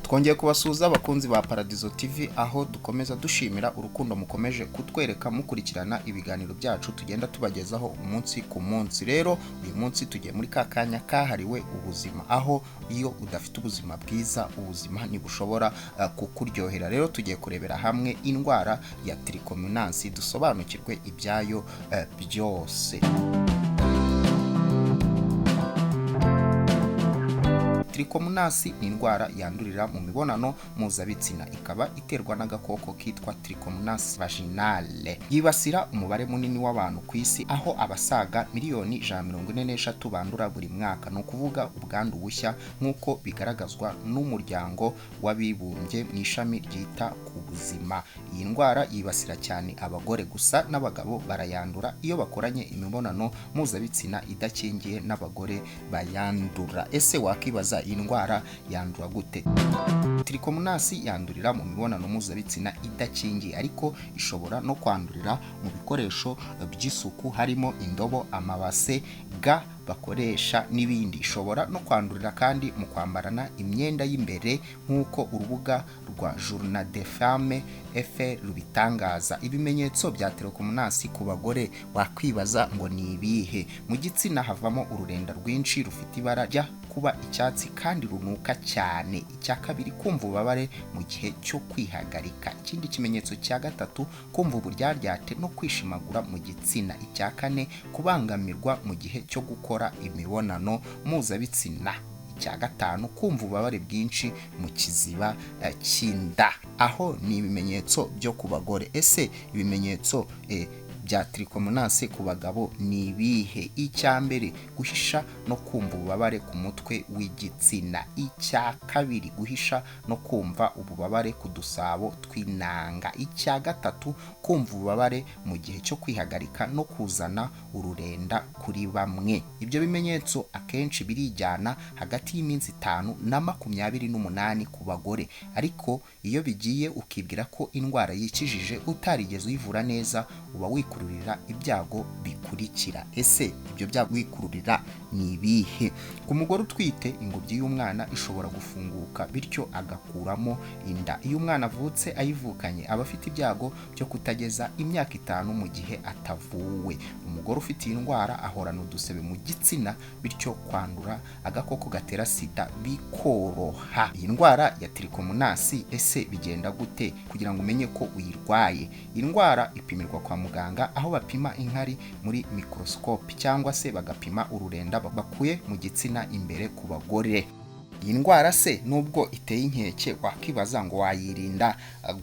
Twongeye kubasuhuza abakunzi ba Paradizo TV, aho dukomeza dushimira urukundo mukomeje kutwereka mukurikirana ibiganiro byacu tugenda tubagezaho umunsi ku munsi. Rero uyu munsi tugiye muri kakanya kahariwe ubuzima, aho iyo udafite ubuzima bwiza ubuzima ntibushobora kukuryohera. Rero tugiye kurebera hamwe indwara ya trichomonas, dusobanukirwe ibyayo byose. Trichomonas ni indwara yandurira mu mibonano mpuzabitsina, ikaba iterwa n'agakoko kitwa Trichomonas vaginale. Yibasira umubare munini w'abantu ku isi, aho abasaga miliyoni 143 bandura buri mwaka. No kuvuga ubwandu bushya nk'uko bigaragazwa n'umuryango w'abibumbye mu ishami ryita ku buzima. Iyi ndwara yibasira cyane abagore gusa, n'abagabo barayandura iyo bakoranye imibonano mpuzabitsina idakingiye n'abagore bayandura. Ese wakibaza iyi ndwara yandura gute? Trichomonas yandurira mu mibonano mpuzabitsina idakingiye, ariko ishobora no kwandurira mu bikoresho by'isuku harimo indobo, amabase, ga bakoresha n'ibindi. Ishobora no kwandurira kandi mu kwambarana imyenda y'imbere nk'uko urubuga rwa Journal des Femmes FR rubitangaza. Ibimenyetso bya Trichomonas ku bagore wakwibaza ngo ni ibihe? Mu gitsina havamo ururenda rwinshi rufite ibara rya kuba icyatsi kandi runuka cyane. Icya kabiri, kumva ububabare mu gihe cyo kwihagarika. Ikindi kimenyetso cya gatatu, kumva uburyaryate no kwishimagura mu gitsina. Icya kane, kubangamirwa mu gihe cyo gukora imibonano mpuzabitsina. Icya gatanu, kumva ububabare bwinshi mu kiziba cy'inda. Aho ni ibimenyetso byo ku bagore. Ese ibimenyetso bya Trichomonas ku bagabo ni ibihe? Icya mbere, guhisha no kumva ububabare ku mutwe w'igitsina. Icya kabiri, guhisha no kumva ububabare ku dusabo tw'inanga. Icya gatatu, kumva ububabare mu gihe cyo kwihagarika no kuzana ururenda kuri bamwe. Ibyo bimenyetso akenshi birijyana hagati y'iminsi 5 na 28 ku bagore, ariko iyo bigiye ukibwira ko indwara yikijije utarigeze uyivura neza, uba wikururira ibyago bikurikira. Ese ibyo byago wikururira ni ibihe? Ku mugore utwite, ingobyi y'umwana ishobora gufunguka bityo agakuramo inda. Iyo umwana avutse ayivukanye, aba afite ibyago byo kutageza imyaka 5 mu gihe atavuwe. Umugore ufite iyi ndwara ahorana udusebe mu gitsina, bityo kwandura agakoko gatera sida bikoroha. Iyi ndwara ya Trichomonas ese bigenda gute kugira ngo umenye ko uyirwaye? Iyi ndwara ipimirwa kwa muganga, aho bapima inkari muri microscope cyangwa se bagapima ururenda bakuye mu gitsina imbere ku bagore. Iyi ndwara se nubwo iteye inkeke, wakibaza ngo wayirinda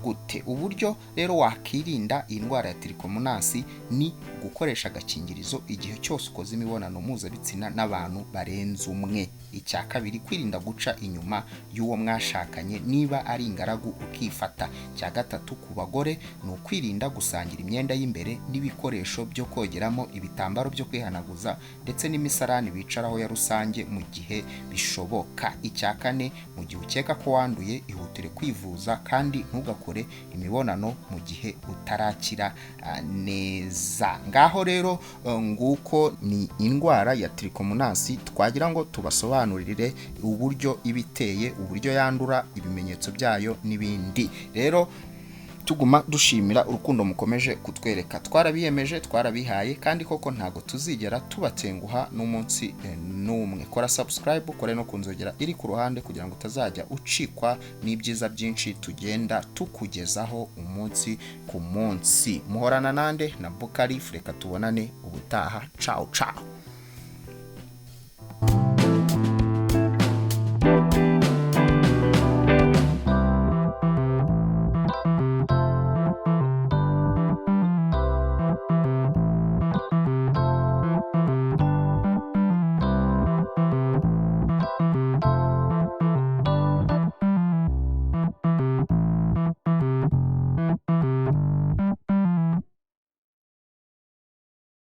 gute? Uburyo rero wakirinda iyi ndwara ya Trichomonas ni gukoresha agakingirizo igihe cyose ukoze imibonano mpuzabitsina n'abantu barenze umwe. Icya kabiri, kwirinda guca inyuma y'uwo mwashakanye niba ari ingaragu ukifata. Icya gatatu, ku bagore ni ukwirinda gusangira imyenda y'imbere n'ibikoresho byo kogeramo, ibitambaro byo kwihanaguza ndetse n'imisarani bicaraho ya rusange mu gihe bishoboka. Icya kane, mu gihe ukeka ko wanduye, ihutire kwivuza kandi ntugakore imibonano mu gihe utarakira neza. Ngaho rero nguko ni indwara ya Trichomonas, twagira ngo tubasobanurire uburyo ibiteye, uburyo yandura, ibimenyetso byayo n'ibindi. Rero tuguma dushimira urukundo mukomeje kutwereka. Twarabiyemeje, twarabihaye, kandi koko ntago tuzigera tubatenguha n'umunsi n'umwe. Kora subscribe, kore no kunzogera iri ku ruhande kugira ngo utazajya ucikwa n'ibyiza byinshi tugenda tukugezaho umunsi ku munsi. Muhorana nande na Bukari, reka tubonane ubutaha. Ciao ciao.